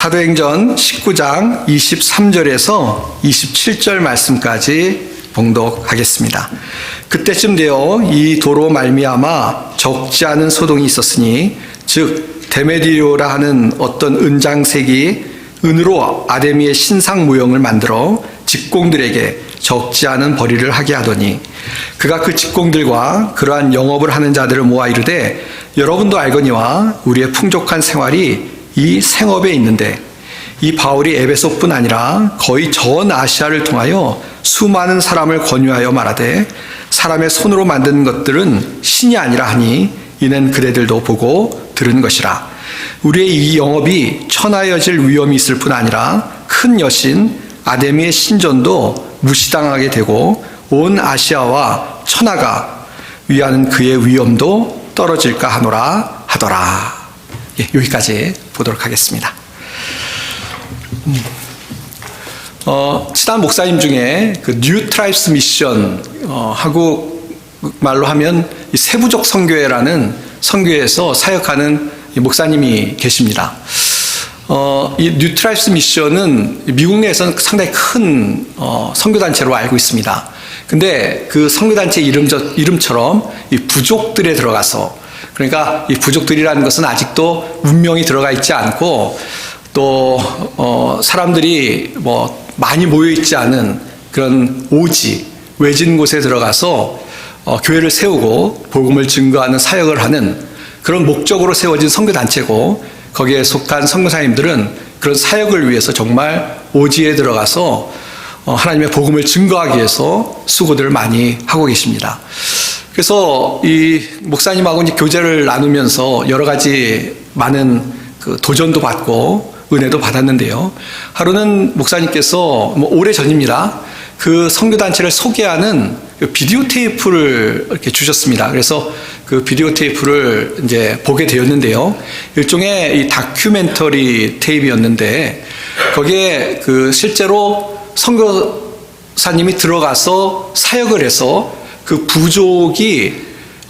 사도행전 19장 23절에서 27절 말씀까지 봉독하겠습니다. 그때쯤 되어 이 도로 말미암아 적지 않은 소동이 있었으니 즉 데메디오라 하는 어떤 은장색이 은으로 아데미의 신상 모형을 만들어 직공들에게 적지 않은 벌이를 하게 하더니 그가 그 직공들과 그러한 영업을 하는 자들을 모아 이르되 여러분도 알거니와 우리의 풍족한 생활이 이 생업에 있는데 이 바울이 에베소뿐 아니라 거의 전 아시아를 통하여 수많은 사람을 권유하여 말하되 사람의 손으로 만든 것들은 신이 아니라 하니 이는 그대들도 보고 들은 것이라. 우리의 이 영업이 천하여질 위험이 있을 뿐 아니라 큰 여신 아데미의 신전도 무시당하게 되고 온 아시아와 천하가 위하는 그의 위엄도 떨어질까 하노라 하더라. 여기까지 보도록 하겠습니다. 친한 목사님 중에 그 뉴 트라이브스 미션 하고 말로 하면 이 세부족 선교회라는 선교회에서 사역하는 목사님이 계십니다. 이 뉴 트라이브스 미션은 미국 내에서는 상당히 큰 선교단체로 알고 있습니다. 근데 그 선교단체 이름처럼 이 부족들에 들어가서, 그러니까 이 부족들이라는 것은 아직도 운명이 들어가 있지 않고 또 사람들이 뭐 많이 모여 있지 않은 그런 오지 외진 곳에 들어가서 교회를 세우고 복음을 증거하는 사역을 하는 그런 목적으로 세워진 선교단체고, 거기에 속한 선교사님들은 그런 사역을 위해서 정말 오지에 들어가서 하나님의 복음을 증거하기 위해서 수고들을 많이 하고 계십니다. 그래서 이 목사님하고 이제 교제를 나누면서 여러 가지 많은 그 도전도 받고 은혜도 받았는데요. 하루는 목사님께서 오래 전입니다. 그 선교단체를 소개하는 그 비디오 테이프를 이렇게 주셨습니다. 그래서 그 비디오 테이프를 이제 보게 되었는데요. 일종의 이 다큐멘터리 테이프였는데 거기에 그 실제로 선교사님이 들어가서 사역을 해서 그 부족이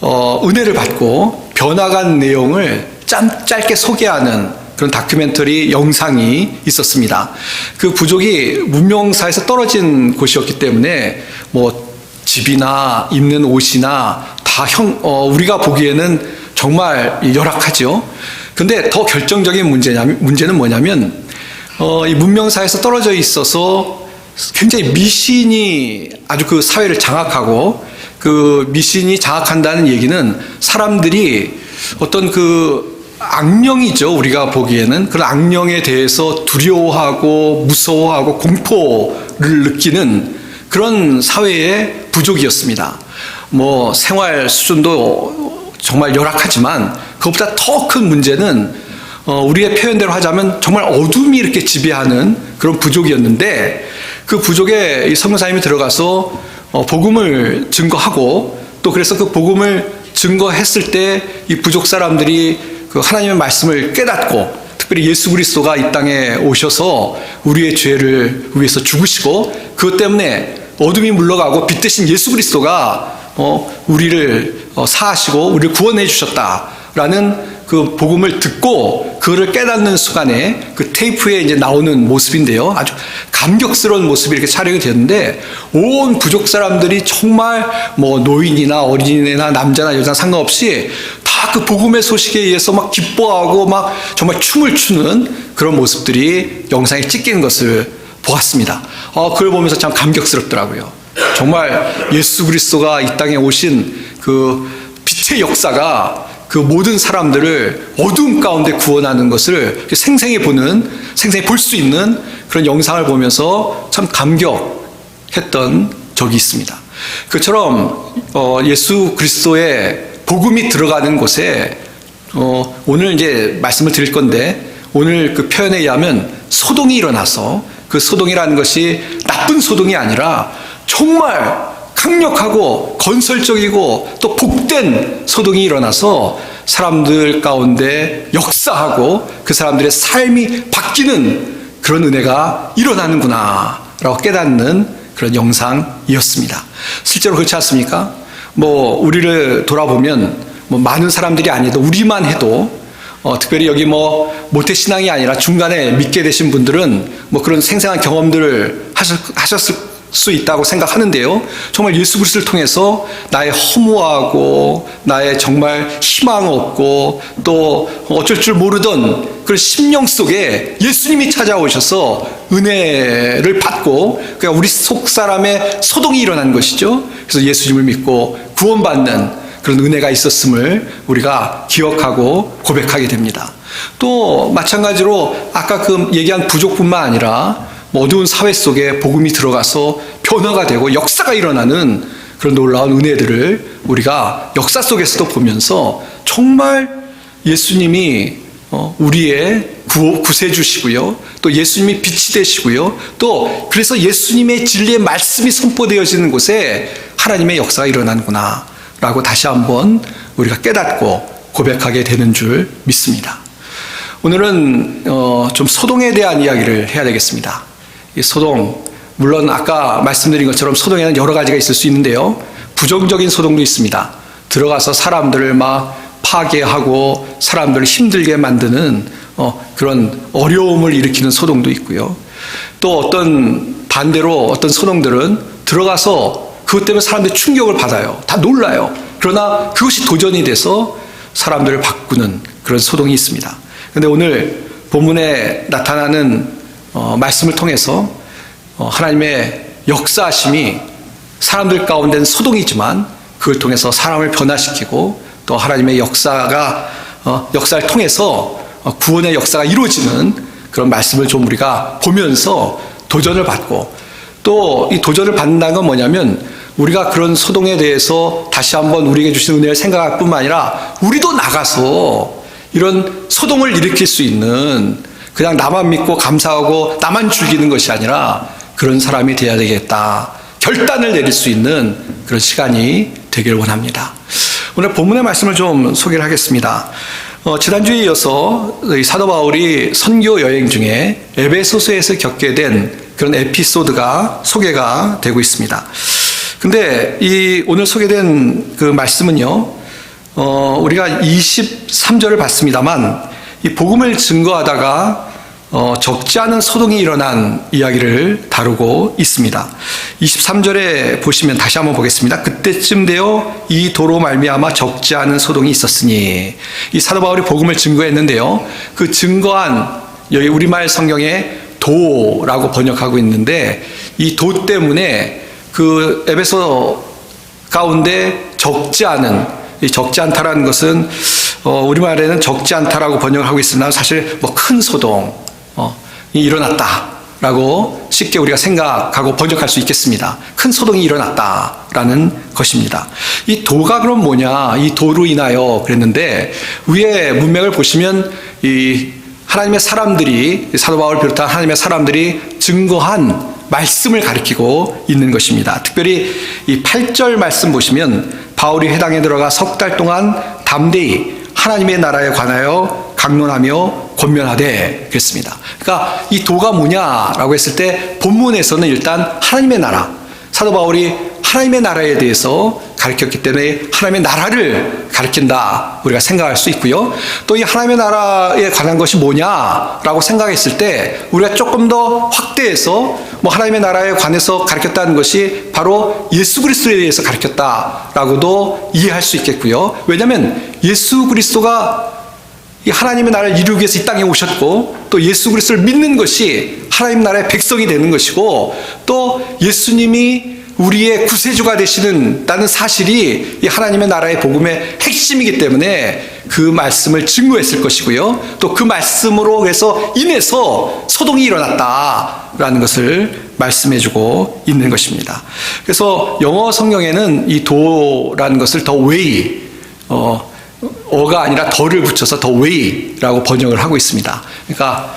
은혜를 받고 변화간 내용을 짧게 소개하는 그런 다큐멘터리 영상이 있었습니다. 그 부족이 문명사에서 떨어진 곳이었기 때문에 뭐 집이나 입는 옷이나 다 우리가 보기에는 정말 열악하죠. 근데 더 결정적인 문제는 뭐냐면 이 문명사에서 떨어져 있어서 굉장히 미신이 아주 그 사회를 장악하고, 그 미신이 장악한다는 얘기는 사람들이 어떤 그 악령이죠. 우리가 보기에는 그런 악령에 대해서 두려워하고 무서워하고 공포를 느끼는 그런 사회의 부족이었습니다. 뭐 생활 수준도 정말 열악하지만 그것보다 더 큰 문제는 우리의 표현대로 하자면 정말 어둠이 이렇게 지배하는 그런 부족이었는데, 그 부족에 이 선교사님이 들어가서 복음을 증거하고, 또 그래서 그 복음을 증거했을 때 이 부족 사람들이 그 하나님의 말씀을 깨닫고, 특별히 예수 그리스도가 이 땅에 오셔서 우리의 죄를 위해서 죽으시고 그것 때문에 어둠이 물러가고 빛 대신 예수 그리스도가 우리를 사하시고 우리를 구원해 주셨다라는 그 복음을 듣고 그거를 깨닫는 순간에 그 테이프에 이제 나오는 모습인데요. 아주 감격스러운 모습이 이렇게 촬영이 되는데, 온 부족 사람들이 정말 뭐 노인이나 어린이나 남자나 여자 상관없이 다 그 복음의 소식에 의해서 막 기뻐하고 막 정말 춤을 추는 그런 모습들이 영상에 찍히는 것을 보았습니다. 그걸 보면서 참 감격스럽더라고요. 정말 예수 그리스도가 이 땅에 오신 그 빛의 역사가 그 모든 사람들을 어두움 가운데 구원하는 것을 생생히 볼 수 있는 그런 영상을 보면서 참 감격했던 적이 있습니다. 그처럼 예수 그리스도의 복음이 들어가는 곳에 오늘 이제 말씀을 드릴 건데, 오늘 그 표현에 의하면 소동이 일어나서, 그 소동이라는 것이 나쁜 소동이 아니라 정말 강력하고 건설적이고 또 복된 소동이 일어나서 사람들 가운데 역사하고 그 사람들의 삶이 바뀌는 그런 은혜가 일어나는구나 라고 깨닫는 그런 영상이었습니다. 실제로 그렇지 않습니까? 뭐 우리를 돌아보면 뭐 많은 사람들이 아니도 우리만 해도 특별히 여기 모태신앙이 아니라 중간에 믿게 되신 분들은 그런 생생한 경험들을 하셨을 수 있다고 생각하는데요. 정말 예수 그리스도를 통해서 나의 허무하고 나의 정말 희망 없고 또 어쩔 줄 모르던 그런 심령 속에 예수님이 찾아오셔서 은혜를 받고 그러니까 우리 속 사람의 소동이 일어난 것이죠. 그래서 예수님을 믿고 구원받는 그런 은혜가 있었음을 우리가 기억하고 고백하게 됩니다. 또 마찬가지로 아까 그 얘기한 부족뿐만 아니라 어두운 사회 속에 복음이 들어가서 변화가 되고 역사가 일어나는 그런 놀라운 은혜들을 우리가 역사 속에서도 보면서 정말 예수님이 우리의 구세주시고요. 또 예수님이 빛이 되시고요. 또 그래서 예수님의 진리의 말씀이 선포되어지는 곳에 하나님의 역사가 일어나는구나 라고 다시 한번 우리가 깨닫고 고백하게 되는 줄 믿습니다. 오늘은 좀 소동에 대한 이야기를 해야 되겠습니다. 이 소동, 물론 아까 말씀드린 것처럼 소동에는 여러 가지가 있을 수 있는데요. 부정적인 소동도 있습니다. 들어가서 사람들을 막 파괴하고 사람들을 힘들게 만드는 그런 어려움을 일으키는 소동도 있고요. 또 반대로 어떤 소동들은 들어가서 그것 때문에 사람들이 충격을 받아요. 다 놀라요. 그러나 그것이 도전이 돼서 사람들을 바꾸는 그런 소동이 있습니다. 그런데 오늘 본문에 나타나는 말씀을 통해서 하나님의 역사하심이 사람들 가운데는 소동이지만 그걸 통해서 사람을 변화시키고 또 하나님의 역사를 통해서 구원의 역사가 이루어지는 그런 말씀을 좀 우리가 보면서 도전을 받고 또 이 도전을 받는다는 건 뭐냐면 우리가 그런 소동에 대해서 다시 한번 우리에게 주신 은혜를 생각할 뿐만 아니라 우리도 나가서 이런 소동을 일으킬 수 있는 그냥 나만 믿고 감사하고 나만 즐기는 것이 아니라 그런 사람이 되어야 되겠다. 결단을 내릴 수 있는 그런 시간이 되길 원합니다. 오늘 본문의 말씀을 좀 소개를 하겠습니다. 지난주에 이어서 사도 바울이 선교 여행 중에 에베소서에서 겪게 된 그런 에피소드가 소개가 되고 있습니다. 근데 이 오늘 소개된 그 말씀은요, 우리가 23절을 봤습니다만 이 복음을 증거하다가 적지 않은 소동이 일어난 이야기를 다루고 있습니다. 23절에 보시면 다시 한번 보겠습니다. 그때쯤 되어 이 도로 말미암아 적지 않은 소동이 있었으니, 이 사도 바울이 복음을 증거했는데요. 그 증거한 여기 우리말 성경에 도라고 번역하고 있는데 이 도 때문에 그 에베소 가운데 적지 않은, 이 적지 않다라는 것은 우리말에는 적지 않다라고 번역하고 있으나 사실 큰 소동이 일어났다라고 쉽게 우리가 생각하고 번역할 수 있겠습니다. 큰 소동이 일어났다라는 것입니다. 이 도가 그럼 뭐냐? 이 도로 인하여 그랬는데 위에 문맥을 보시면 이 하나님의 사람들이, 사도 바울을 비롯한 하나님의 사람들이 증거한 말씀을 가리키고 있는 것입니다. 특별히 이 8절 말씀 보시면 바울이 회당에 들어가 석 달 동안 담대히 하나님의 나라에 관하여 강론하며 권면하되 그랬습니다. 그러니까 이 도가 뭐냐라고 했을 때 본문에서는 일단 하나님의 나라, 사도 바울이 하나님의 나라에 대해서 가르쳤기 때문에 하나님의 나라를 가르친다 우리가 생각할 수 있고요. 또 이 하나님의 나라에 관한 것이 뭐냐라고 생각했을 때 우리가 조금 더 확대해서 하나님의 나라에 관해서 가르쳤다는 것이 바로 예수 그리스도에 대해서 가르쳤다라고도 이해할 수 있겠고요. 왜냐하면 예수 그리스도가 이 하나님의 나라를 이루기 위해서 이 땅에 오셨고 또 예수 그리스도를 믿는 것이 하나님 나라의 백성이 되는 것이고 또 예수님이 우리의 구세주가 되시는다는 사실이 이 하나님의 나라의 복음의 핵심이기 때문에 그 말씀을 증거했을 것이고요. 또 그 말씀으로 인해서 소동이 일어났다라는 것을 말씀해주고 있는 것입니다. 그래서 영어 성경에는 이 도라는 것을 더 웨이, 어가 아니라 더를 붙여서 더 웨이라고 번역을 하고 있습니다. 그러니까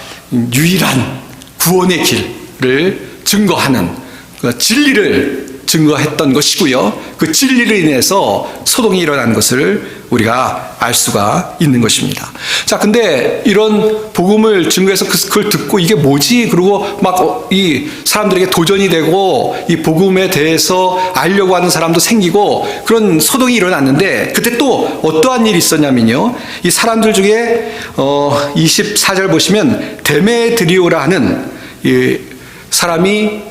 유일한 구원의 길을 증거하는 그 진리를 증거했던 것이고요. 그 진리로 인해서 소동이 일어난 것을 우리가 알 수가 있는 것입니다. 자, 근데 이런 복음을 증거해서 그걸 듣고 이게 뭐지? 그리고 막 이 사람들에게 도전이 되고 이 복음에 대해서 알려고 하는 사람도 생기고 그런 소동이 일어났는데 그때 또 어떠한 일이 있었냐면요. 이 사람들 중에 24절 보시면 데메드리오라 하는 이 사람이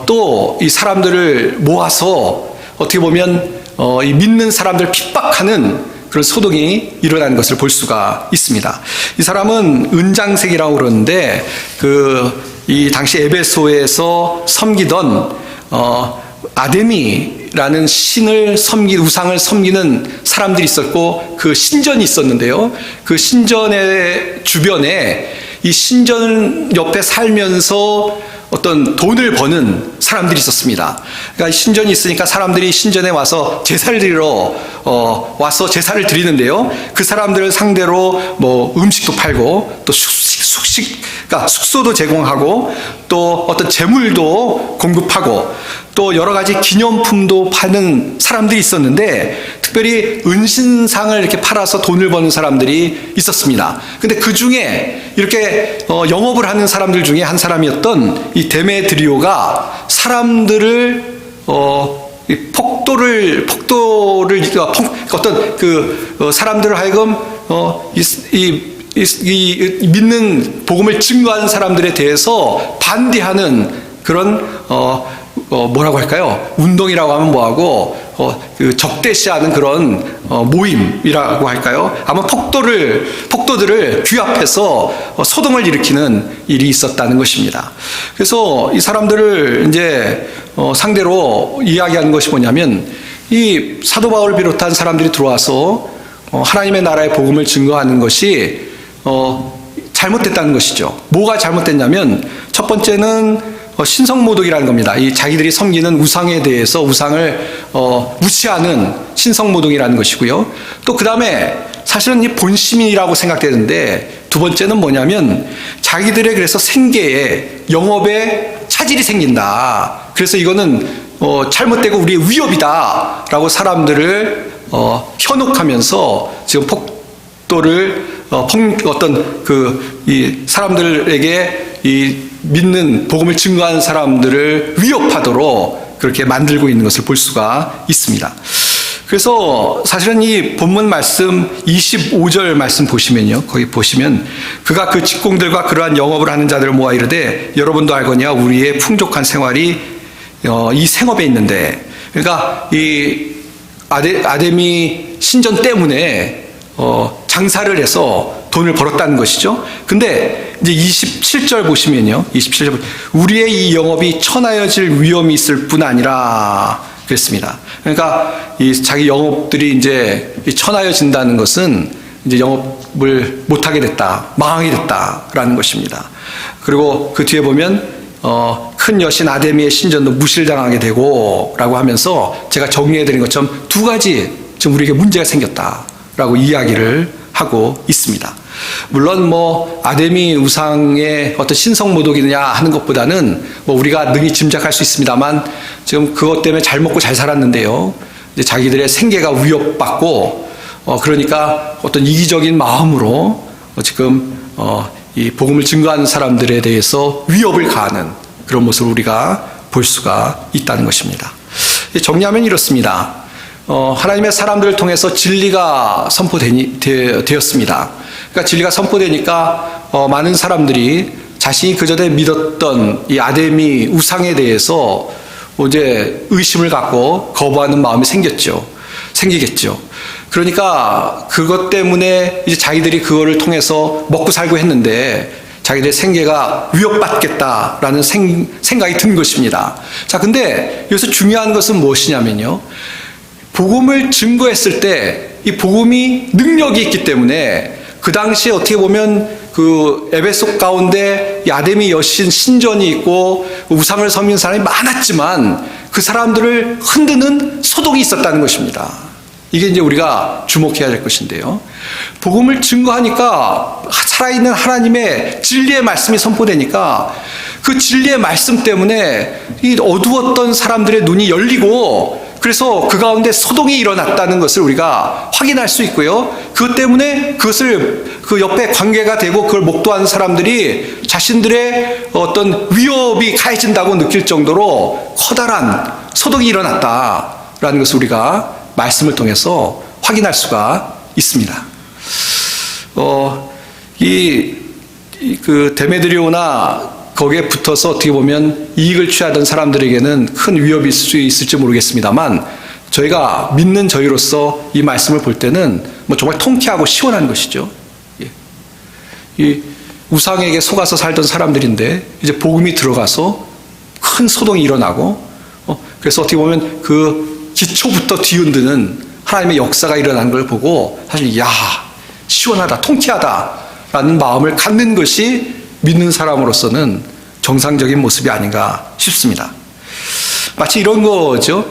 또 이 사람들을 모아서 어떻게 보면 이 믿는 사람들 핍박하는 그런 소동이 일어난 것을 볼 수가 있습니다. 이 사람은 은장색이라고 그러는데 이 당시 에베소에서 섬기던 아데미라는 신을 우상을 섬기는 사람들이 있었고 그 신전이 있었는데요. 그 신전의 주변에 이 신전 옆에 살면서 어떤 돈을 버는 사람들이 있었습니다. 그러니까 신전이 있으니까 사람들이 신전에 와서 제사를 드리러 와서 제사를 드리는데요. 그 사람들을 상대로 뭐 음식도 팔고 또 그러니까 숙소도 제공하고 또 어떤 재물도 공급하고 또 여러 가지 기념품도 파는 사람들이 있었는데 특별히 은신상을 이렇게 팔아서 돈을 버는 사람들이 있었습니다. 근데 그 중에 이렇게 영업을 하는 사람들 중에 한 사람이었던 이 데메드리오가 사람들을 폭도를 어떤 사람들을 하여금 이 믿는 복음을 증거하는 사람들에 대해서 반대하는 그런 뭐라고 할까요? 운동이라고 하면 뭐하고 적대시하는 그런 모임이라고 할까요? 아마 폭도들을 규합해서 소동을 일으키는 일이 있었다는 것입니다. 그래서 이 사람들을 이제 상대로 이야기하는 것이 뭐냐면 이 사도 바울을 비롯한 사람들이 들어와서 하나님의 나라의 복음을 증거하는 것이 잘못됐다는 것이죠. 뭐가 잘못됐냐면 첫 번째는 신성모독이라는 겁니다. 이 자기들이 섬기는 우상에 대해서 우상을 무시하는 신성모독이라는 것이고요. 또 그 다음에 사실은 이 본심이라고 생각되는데 두 번째는 뭐냐면 자기들의 그래서 생계에 영업에 차질이 생긴다. 그래서 이거는 잘못되고 우리의 위협이다라고 사람들을 현혹하면서 지금 폭도를 어떤 이 사람들에게 이 믿는 복음을 증거하는 사람들을 위협하도록 그렇게 만들고 있는 것을 볼 수가 있습니다. 그래서 사실은 이 본문 말씀 25절 말씀 보시면요. 거기 보시면 그가 그 직공들과 그러한 영업을 하는 자들을 모아 이르되 여러분도 알거니와 우리의 풍족한 생활이 이 생업에 있는데 그러니까 이 아데미 신전 때문에 장사를 해서 돈을 벌었다는 것이죠. 근데 이제 27절 보시면요. 27절 우리의 이 영업이 천하여질 위험이 있을 뿐 아니라 그랬습니다. 그러니까 이 자기 영업들이 이제 천하여진다는 것은 이제 영업을 못하게 됐다, 망하게 됐다라는 것입니다. 그리고 그 뒤에 보면 큰 여신 아데미의 신전도 무실당하게 되고라고 하면서 제가 정리해드린 것처럼 두 가지 지금 우리에게 문제가 생겼다라고 이야기를 하고 있습니다. 물론 뭐 아데미 우상의 어떤 신성모독이느냐 하는 것보다는 뭐 우리가 능히 짐작할 수 있습니다만 지금 그것 때문에 잘 먹고 잘 살았는데요. 이제 자기들의 생계가 위협받고 그러니까 어떤 이기적인 마음으로 지금 이 복음을 증거하는 사람들에 대해서 위협을 가하는 그런 모습을 우리가 볼 수가 있다는 것입니다. 정리하면 이렇습니다. 하나님의 사람들을 통해서 진리가 선포되었습니다. 그러니까 진리가 선포되니까 많은 사람들이 자신이 그전에 믿었던 이 아데미 우상에 대해서 이제 의심을 갖고 거부하는 마음이 생기겠죠. 그러니까 그것 때문에 이제 자기들이 그거를 통해서 먹고 살고 했는데 자기들의 생계가 위협받겠다라는 생각이 든 것입니다. 자, 근데 여기서 중요한 것은 무엇이냐면요. 복음을 증거했을 때 이 복음이 능력이 있기 때문에 그 당시에 어떻게 보면 그 에베소 가운데 이 아데미 여신 신전이 있고 우상을 섬기는 사람이 많았지만 그 사람들을 흔드는 소동이 있었다는 것입니다. 이게 이제 우리가 주목해야 될 것인데요. 복음을 증거하니까 살아있는 하나님의 진리의 말씀이 선포되니까 그 진리의 말씀 때문에 이 어두웠던 사람들의 눈이 열리고 그래서 그 가운데 소동이 일어났다는 것을 우리가 확인할 수 있고요. 그것 때문에 그것을 그 옆에 관계가 되고 그걸 목도하는 사람들이 자신들의 어떤 위협이 가해진다고 느낄 정도로 커다란 소동이 일어났다라는 것을 우리가 말씀을 통해서 확인할 수가 있습니다. 그 데메드리오나 거기에 붙어서 어떻게 보면 이익을 취하던 사람들에게는 큰 위협이 있을 수 있을지 모르겠습니다만 저희가 믿는 저희로서 이 말씀을 볼 때는 뭐 정말 통쾌하고 시원한 것이죠. 이 우상에게 속아서 살던 사람들인데 이제 복음이 들어가서 큰 소동이 일어나고 그래서 어떻게 보면 그 기초부터 뒤흔드는 하나님의 역사가 일어나는 걸 보고 사실 시원하다, 통쾌하다라는 마음을 갖는 것이 믿는 사람으로서는 정상적인 모습이 아닌가 싶습니다. 마치 이런 거죠.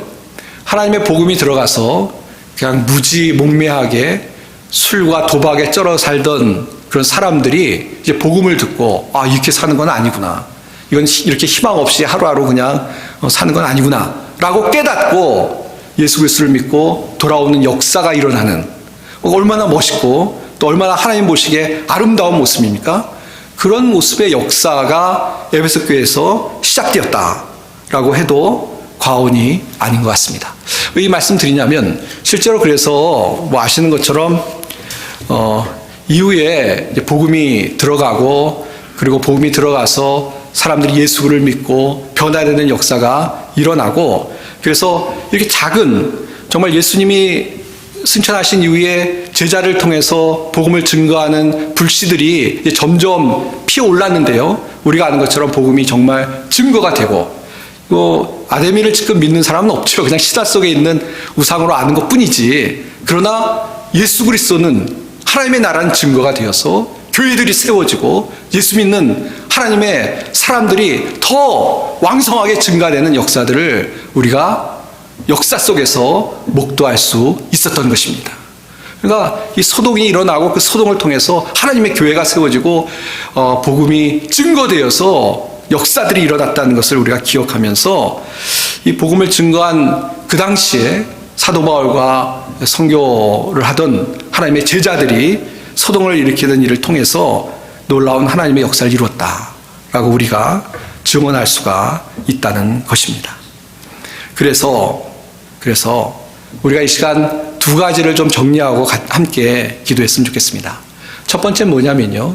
하나님의 복음이 들어가서 그냥 무지몽매하게 술과 도박에 쩔어 살던 그런 사람들이 이제 복음을 듣고 이렇게 사는 건 아니구나. 이건 이렇게 희망 없이 하루하루 그냥 사는 건 아니구나 라고 깨닫고 예수 그리스도를 믿고 돌아오는 역사가 일어나는 얼마나 멋있고 또 얼마나 하나님 보시기에 아름다운 모습입니까? 그런 모습의 역사가 에베소 교회에서 시작되었다라고 해도 과언이 아닌 것 같습니다. 왜 이 말씀 드리냐면 실제로 그래서 뭐 아시는 것처럼 이후에 이제 복음이 들어가고 그리고 복음이 들어가서 사람들이 예수를 믿고 변화되는 역사가 일어나고 그래서 이렇게 작은 정말 예수님이 승천하신 이후에 제자를 통해서 복음을 증거하는 불씨들이 이제 점점 피어올랐는데요. 우리가 아는 것처럼 복음이 정말 증거가 되고 아데미를 지금 믿는 사람은 없죠. 그냥 시다 속에 있는 우상으로 아는 것뿐이지. 그러나 예수 그리스도는 하나님의 나라는 증거가 되어서 교회들이 세워지고 예수 믿는 하나님의 사람들이 더 왕성하게 증가되는 역사들을 우리가 역사 속에서 목도할 수 있었던 것입니다. 그러니까 이 소동이 일어나고 그 소동을 통해서 하나님의 교회가 세워지고 복음이 증거되어서 역사들이 일어났다는 것을 우리가 기억하면서 이 복음을 증거한 그 당시에 사도 바울과 선교를 하던 하나님의 제자들이 소동을 일으키는 일을 통해서 놀라운 하나님의 역사를 이루었다라고 우리가 증언할 수가 있다는 것입니다. 그래서 우리가 이 시간 두 가지를 좀 정리하고 함께 기도했으면 좋겠습니다. 첫 번째는 뭐냐면요.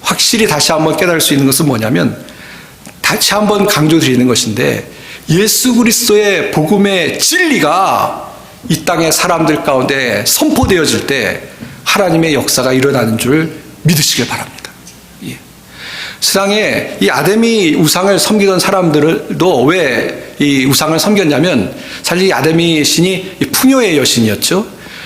확실히 다시 한번 깨달을 수 있는 것은 뭐냐면 다시 한번 강조드리는 것인데 예수 그리스도의 복음의 진리가 이 땅의 사람들 가운데 선포되어질 때 하나님의 역사가 일어나는 줄 믿으시길 바랍니다. 세상에 이 아데미 우상을 섬기던 사람들도 왜 이 우상을 섬겼냐면 사실 이 아데미 신이 풍요의 여신이었죠.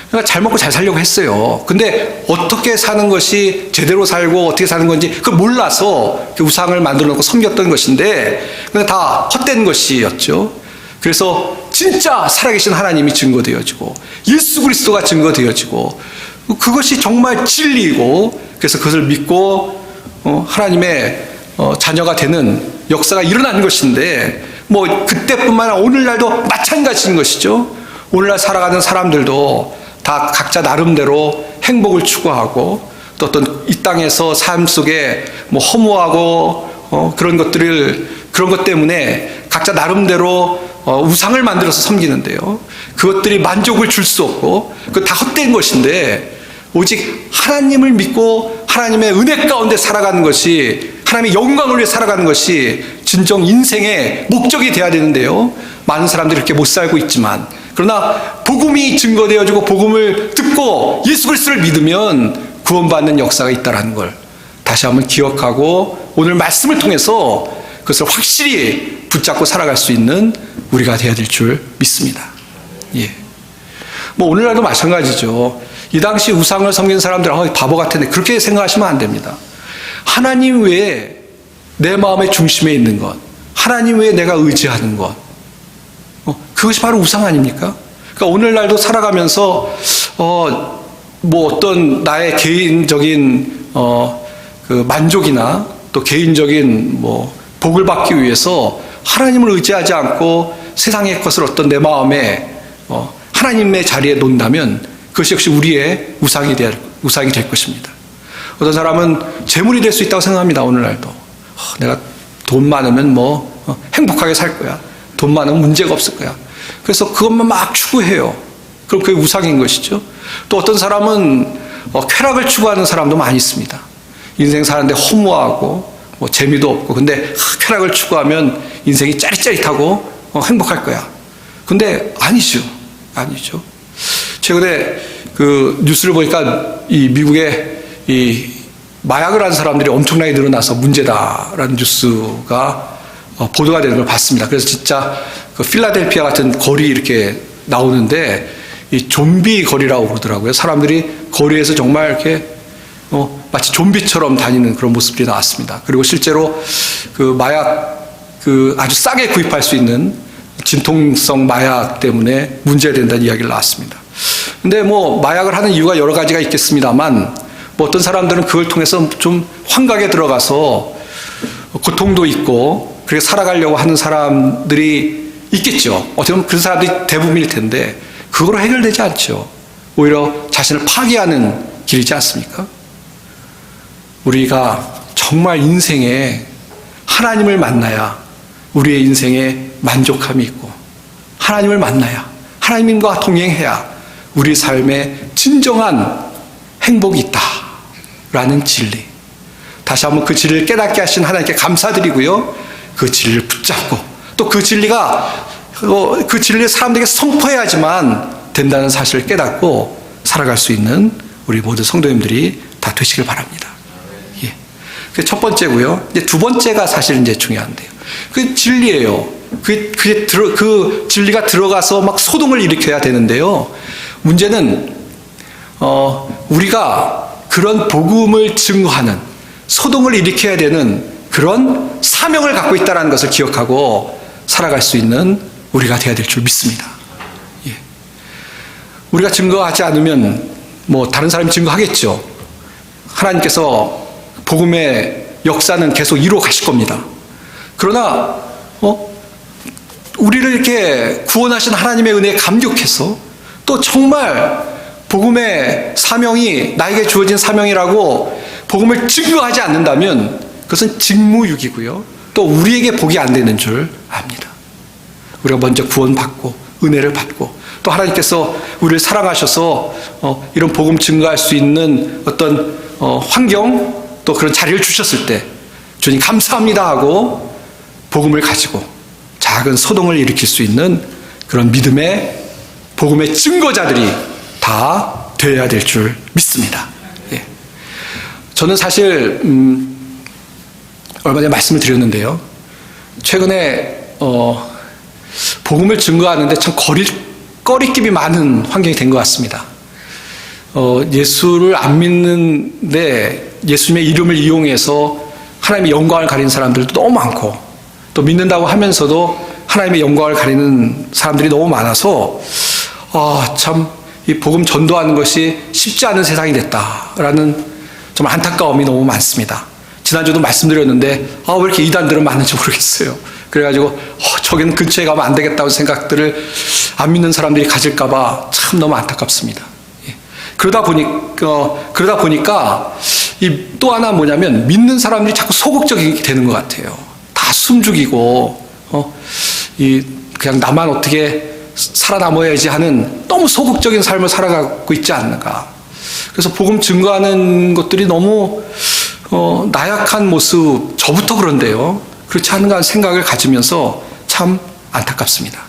그러니까 잘 먹고 잘 살려고 했어요. 근데 어떻게 사는 것이 제대로 살고 어떻게 사는 건지 그걸 몰라서 우상을 만들어 놓고 섬겼던 것인데 근데 다 헛된 것이었죠. 그래서 진짜 살아계신 하나님이 증거되어지고 예수 그리스도가 증거되어지고 그것이 정말 진리이고 그래서 그것을 믿고 하나님의 자녀가 되는 역사가 일어나는 것인데 뭐 그때뿐만 아니라 오늘날도 마찬가지인 것이죠. 오늘날 살아가는 사람들도 다 각자 나름대로 행복을 추구하고 또 어떤 이 땅에서 삶 속에 뭐 허무하고 그런 것 때문에 각자 나름대로 우상을 만들어서 섬기는데요. 그것들이 만족을 줄 수 없고 그거 다 헛된 것인데 오직 하나님을 믿고 하나님의 은혜 가운데 살아가는 것이 하나님의 영광을 위해 살아가는 것이 진정 인생의 목적이 되어야 되는데요. 많은 사람들이 그렇게 못 살고 있지만 그러나 복음이 증거되어지고 복음을 듣고 예수 그리스도를 믿으면 구원받는 역사가 있다는 걸 다시 한번 기억하고 오늘 말씀을 통해서 그것을 확실히 붙잡고 살아갈 수 있는 우리가 되어야 될 줄 믿습니다. 뭐 오늘날도 마찬가지죠. 이 당시 우상을 섬기는 사람들 바보 같은데 그렇게 생각하시면 안 됩니다. 하나님 외에 내 마음의 중심에 있는 것, 하나님 외에 내가 의지하는 것, 그것이 바로 우상 아닙니까? 그러니까 오늘날도 살아가면서 뭐 어떤 나의 개인적인 그 만족이나 또 개인적인 뭐 복을 받기 위해서 하나님을 의지하지 않고 세상의 것을 어떤 내 마음에 하나님의 자리에 놓는다면 그것이 역시 우리의 우상이 될 것입니다. 어떤 사람은 재물이 될 수 있다고 생각합니다. 오늘날도 내가 돈 많으면 뭐 행복하게 살 거야. 돈 많으면 문제가 없을 거야. 그래서 그것만 막 추구해요. 그럼 그게 우상인 것이죠. 또 어떤 사람은 쾌락을 추구하는 사람도 많이 있습니다. 인생 사는데 허무하고 뭐 재미도 없고 근데 쾌락을 추구하면 인생이 짜릿짜릿하고 행복할 거야. 근데 아니죠. 최근에 그 뉴스를 보니까 이 미국에 이 마약을 하는 사람들이 엄청나게 늘어나서 문제다라는 뉴스가 보도가 되는 걸 봤습니다. 그래서 진짜 그 필라델피아 같은 거리 이렇게 나오는데 이 좀비 거리라고 그러더라고요. 사람들이 거리에서 정말 이렇게 마치 좀비처럼 다니는 그런 모습들이 나왔습니다. 그리고 실제로 그 마약 그 아주 싸게 구입할 수 있는 진통성 마약 때문에 문제가 된다는 이야기를 나왔습니다. 근데 뭐 마약을 하는 이유가 여러 가지가 있겠습니다만 뭐 어떤 사람들은 그걸 통해서 좀 환각에 들어가서 고통도 있고 그렇게 살아가려고 하는 사람들이 있겠죠. 어떻게 보면 그런 사람들이 대부분일 텐데 그거로 해결되지 않죠. 오히려 자신을 파괴하는 길이지 않습니까? 우리가 정말 인생에 하나님을 만나야 우리의 인생에 만족함이 있고 하나님을 만나야 하나님과 동행해야 우리 삶에 진정한 행복이 있다라는 진리. 다시 한번 그 진리를 깨닫게 하신 하나님께 감사드리고요. 그 진리를 붙잡고 또 그 진리가 그 진리를 사람들에게 선포해야지만 된다는 사실을 깨닫고 살아갈 수 있는 우리 모든 성도님들이 다 되시길 바랍니다. 예. 그게 첫 번째고요. 이제 두 번째가 사실 이제 중요한데요. 그 진리예요. 그 진리가 들어가서 막 소동을 일으켜야 되는데요. 문제는 우리가 그런 복음을 증거하는 소동을 일으켜야 되는 그런 사명을 갖고 있다는 것을 기억하고 살아갈 수 있는 우리가 되어야 될 줄 믿습니다. 예. 우리가 증거하지 않으면 뭐 다른 사람이 증거하겠죠. 하나님께서 복음의 역사는 계속 이루어 가실 겁니다. 그러나 우리를 이렇게 구원하신 하나님의 은혜에 감격해서 또 정말 복음의 사명이 나에게 주어진 사명이라고 복음을 증거하지 않는다면 그것은 직무유기고요. 또 우리에게 복이 안 되는 줄 압니다. 우리가 먼저 구원받고 은혜를 받고 또 하나님께서 우리를 사랑하셔서 이런 복음 증거할 수 있는 어떤 환경 또 그런 자리를 주셨을 때 주님 감사합니다 하고 복음을 가지고 작은 소동을 일으킬 수 있는 그런 믿음의 복음의 증거자들이 다 되어야 될 줄 믿습니다. 예. 저는 사실 얼마 전에 말씀을 드렸는데요. 최근에 복음을 증거하는데 참 꺼리낌이 많은 환경이 된 것 같습니다. 예수를 안 믿는데 예수님의 이름을 이용해서 하나님의 영광을 가리는 사람들도 너무 많고 또 믿는다고 하면서도 하나님의 영광을 가리는 사람들이 너무 많아서 참 이 복음 전도하는 것이 쉽지 않은 세상이 됐다라는 좀 안타까움이 너무 많습니다. 지난주도 말씀드렸는데 왜 이렇게 이단들은 많은지 모르겠어요. 그래가지고 저기는 근처에 가면 안 되겠다고 생각들을 안 믿는 사람들이 가질까 봐 참 너무 안타깝습니다. 예. 그러다 보니까 이 또 하나 뭐냐면 믿는 사람들이 자꾸 소극적이게 되는 것 같아요. 다 숨죽이고 그냥 나만 어떻게 살아남아야지 하는 너무 소극적인 삶을 살아가고 있지 않는가. 그래서 복음 증거하는 것들이 너무 나약한 모습, 저부터 그런데요. 그렇지 않은가 하는 생각을 가지면서 참 안타깝습니다.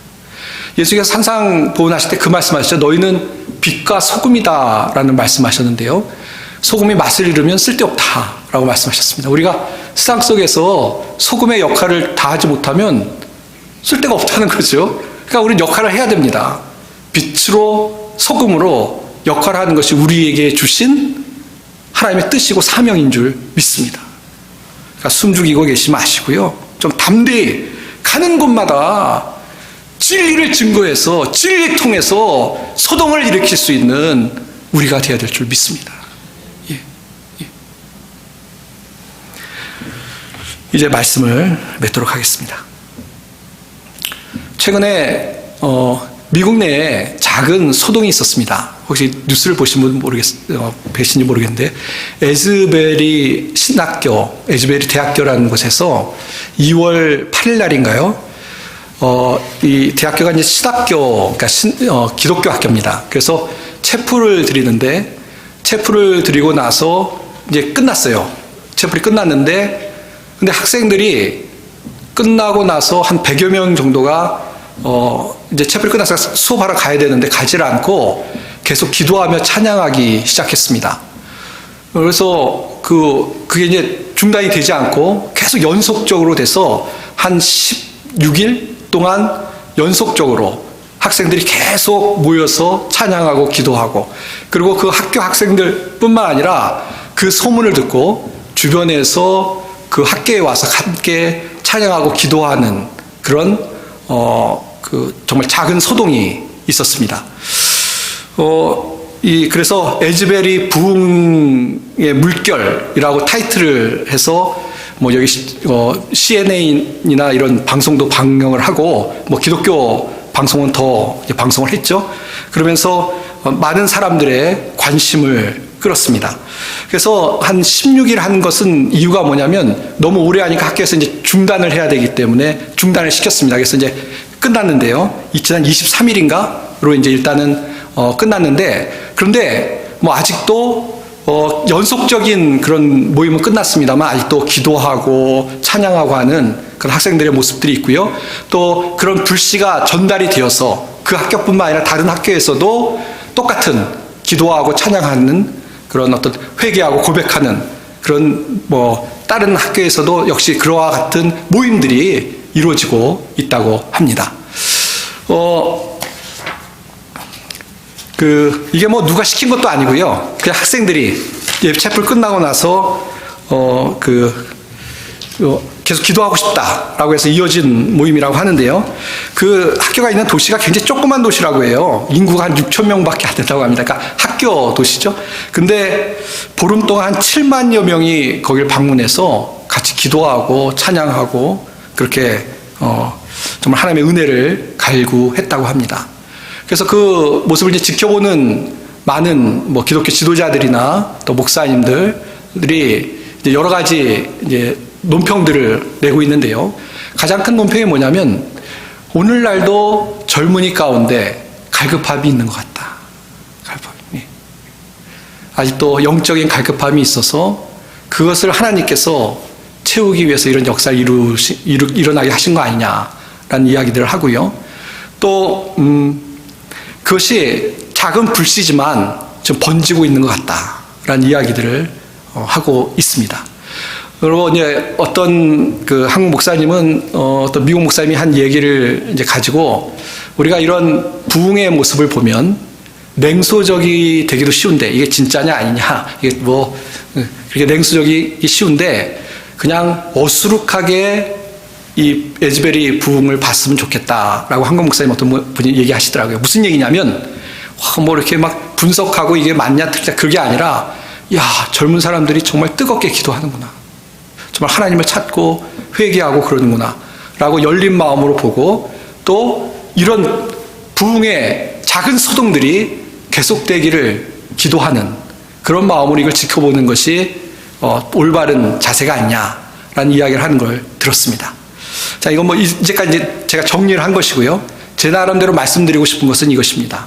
예수께서 산상보훈하실 때 그 말씀하셨죠. 너희는 빛과 소금이다라는 말씀하셨는데요. 소금이 맛을 잃으면 쓸데없다라고 말씀하셨습니다. 우리가 세상 속에서 소금의 역할을 다하지 못하면 쓸데가 없다는 거죠. 그러니까 우리는 역할을 해야 됩니다. 빛으로 소금으로 역할을 하는 것이 우리에게 주신 하나님의 뜻이고 사명인 줄 믿습니다. 그러니까 숨죽이고 계시지 마시고요. 좀 담대히 가는 곳마다 진리를 증거해서 진리를 통해서 소동을 일으킬 수 있는 우리가 되어야 될 줄 믿습니다. 예, 예. 이제 말씀을 맺도록 하겠습니다. 최근에 미국 내에 작은 소동이 있었습니다. 혹시 뉴스를 보신 분 계신지 모르겠는데, 에즈베리 대학교라는 곳에서 2월 8일 날인가요? 이 대학교가 이제 신학교, 그러니까 기독교 학교입니다. 그래서 체풀을 드리는데, 체풀을 드리고 나서 이제 끝났어요. 체풀이 끝났는데, 근데 학생들이 끝나고 나서 한 100여 명 정도가 이제 체풀이 끝나서 수업하러 가야 되는데 가지를 않고 계속 기도하며 찬양하기 시작했습니다. 그래서 그게 이제 중단이 되지 않고 계속 연속적으로 돼서 한 16일 동안 연속적으로 학생들이 계속 모여서 찬양하고 기도하고, 그리고 그 학교 학생들뿐만 아니라 그 소문을 듣고 주변에서 그 학교에 와서 함께 찬양하고 기도하는 그런 정말 작은 소동이 있었습니다. 그래서 에즈베리 부흥의 물결이라고 타이틀을 해서 여기 CNN이나 이런 방송도 방영을 하고, 기독교 방송은 더 방송을 했죠. 그러면서 많은 사람들의 관심을 끌었습니다. 그래서 한 16일 한 것은 이유가 뭐냐면, 너무 오래 하니까 학교에서 이제 중단을 해야 되기 때문에 중단을 시켰습니다. 그래서 이제 끝났는데요. 지난 23일인가로 이제 일단은 끝났는데, 그런데 아직도 연속적인 그런 모임은 끝났습니다만 아직도 기도하고 찬양하고 하는 그런 학생들의 모습들이 있고요. 또 그런 불씨가 전달이 되어서 그 학교뿐만 아니라 다른 학교에서도 똑같은 기도하고 찬양하는 그런 어떤 회개하고 고백하는 그런 다른 학교에서도 역시 그와 같은 모임들이 이루어지고 있다고 합니다. 이게 누가 시킨 것도 아니고요. 그냥 학생들이 체풀 끝나고 나서 계속 기도하고 싶다라고 해서 이어진 모임이라고 하는데요. 그 학교가 있는 도시가 굉장히 조그만 도시라고 해요. 인구가 한 6천 명밖에 안 된다고 합니다. 그러니까 학교 도시죠. 근데 보름 동안 한 7만여 명이 거기를 방문해서 같이 기도하고 찬양하고 그렇게 정말 하나님의 은혜를 갈구했다고 합니다. 그래서 그 모습을 이제 지켜보는 많은 기독교 지도자들이나 또 목사님들이 이제 여러 가지 이제 논평들을 내고 있는데요. 가장 큰 논평이 뭐냐면, 오늘날도 젊은이 가운데 갈급함이 있는 것 같다. 갈급함이. 아직도 영적인 갈급함이 있어서 그것을 하나님께서 채우기 위해서 이런 역사를 일어나게 하신 거 아니냐라는 이야기들을 하고요. 또 그것이 작은 불씨지만 좀 번지고 있는 것 같다라는 이야기들을 하고 있습니다. 그리고 이제 어떤 한국 목사님은 어떤 미국 목사님이 한 얘기를 이제 가지고, 우리가 이런 부흥의 모습을 보면 냉소적이 되기도 쉬운데, 이게 진짜냐 아니냐, 이게 그렇게 냉소적이 쉬운데 그냥 어수룩하게 이 에즈베리 부흥을 봤으면 좋겠다라고 한국 목사님 어떤 분이 얘기하시더라고요. 무슨 얘기냐면, 이렇게 막 분석하고 이게 맞냐 틀리냐 그게 아니라, 젊은 사람들이 정말 뜨겁게 기도하는구나, 정말 하나님을 찾고 회개하고 그러는구나 라고 열린 마음으로 보고, 또 이런 부흥의 작은 소동들이 계속되기를 기도하는 그런 마음으로 이걸 지켜보는 것이 올바른 자세가 아니냐라는 이야기를 하는 걸 들었습니다. 자, 이건 이제까지 제가 정리를 한 것이고요. 제 나름대로 말씀드리고 싶은 것은 이것입니다.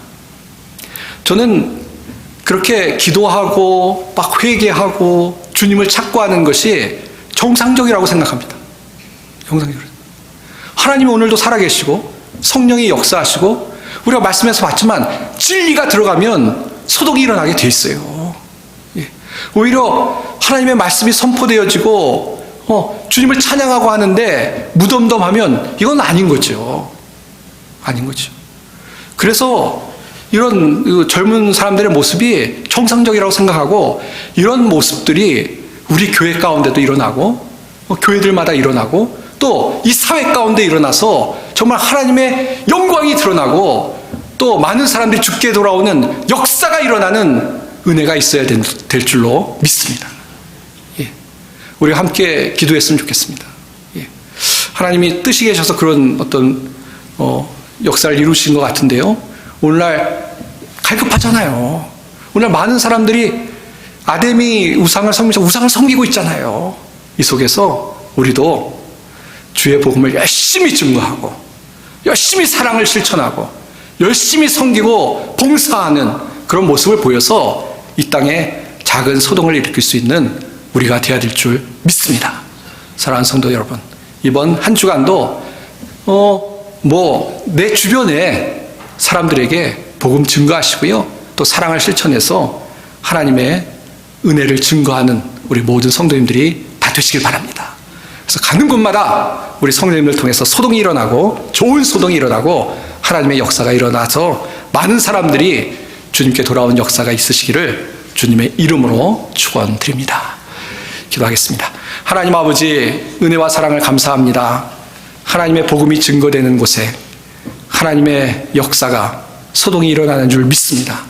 저는 그렇게 기도하고 막 회개하고 주님을 찾고 하는 것이 정상적이라고 생각합니다. 정상적으로. 하나님은 오늘도 살아계시고 성령이 역사하시고, 우리가 말씀에서 봤지만 진리가 들어가면 소동이 일어나게 돼 있어요. 오히려 하나님의 말씀이 선포되어지고 주님을 찬양하고 하는데 무덤덤하면 이건 아닌 거죠. 아닌 거죠. 그래서 이런 젊은 사람들의 모습이 정상적이라고 생각하고, 이런 모습들이 우리 교회 가운데도 일어나고 교회들마다 일어나고 또 이 사회 가운데 일어나서 정말 하나님의 영광이 드러나고 또 많은 사람들이 죽게 돌아오는 역사가 일어나는 은혜가 있어야 될 줄로 믿습니다. 예. 우리가 함께 기도했으면 좋겠습니다. 예. 하나님이 뜻이 계셔서 그런 어떤 역사를 이루신 것 같은데요. 오늘날 갈급하잖아요. 오늘 많은 사람들이 아데미 우상을 섬기면서 우상을 섬기고 있잖아요. 이 속에서 우리도 주의 복음을 열심히 증거하고 열심히 사랑을 실천하고 열심히 섬기고 봉사하는 그런 모습을 보여서 이 땅에 작은 소동을 일으킬 수 있는 우리가 되어야 될 줄 믿습니다. 사랑하는 성도 여러분, 이번 한 주간도 내 주변에 사람들에게 복음 증거하시고요, 또 사랑을 실천해서 하나님의 은혜를 증거하는 우리 모든 성도님들이 다 되시길 바랍니다. 그래서 가는 곳마다 우리 성도님들 통해서 소동이 일어나고 좋은 소동이 일어나고 하나님의 역사가 일어나서 많은 사람들이 주님께 돌아온 역사가 있으시기를 주님의 이름으로 축원드립니다. 기도하겠습니다. 하나님 아버지, 은혜와 사랑을 감사합니다. 하나님의 복음이 증거되는 곳에 하나님의 역사가 소동이 일어나는 줄 믿습니다.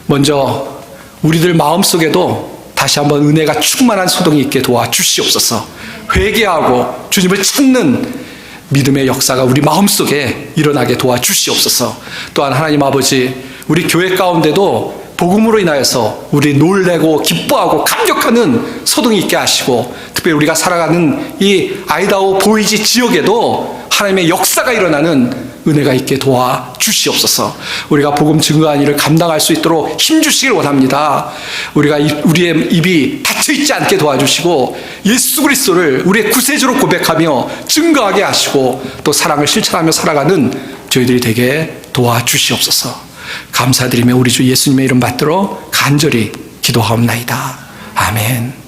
먼저 우리들 마음속에도 다시 한번 은혜가 충만한 소동이 있게 도와주시옵소서. 회개하고 주님을 찾는 믿음의 역사가 우리 마음속에 일어나게 도와주시옵소서. 또한 하나님 아버지, 우리 교회 가운데도 복음으로 인하여서 우리 놀래고 기뻐하고 감격하는 소동이 있게 하시고, 특별히 우리가 살아가는 이 아이다호 보이지 지역에도 하나님의 역사가 일어나는 은혜가 있게 도와주시옵소서. 우리가 복음 증거한 일을 감당할 수 있도록 힘주시길 원합니다. 우리의 입이 닫혀있지 않게 도와주시고 예수 그리스도를 우리의 구세주로 고백하며 증거하게 하시고 또 사랑을 실천하며 살아가는 저희들이 되게 도와주시옵소서. 감사드리며 우리 주 예수님의 이름 받들어 간절히 기도하옵나이다. 아멘.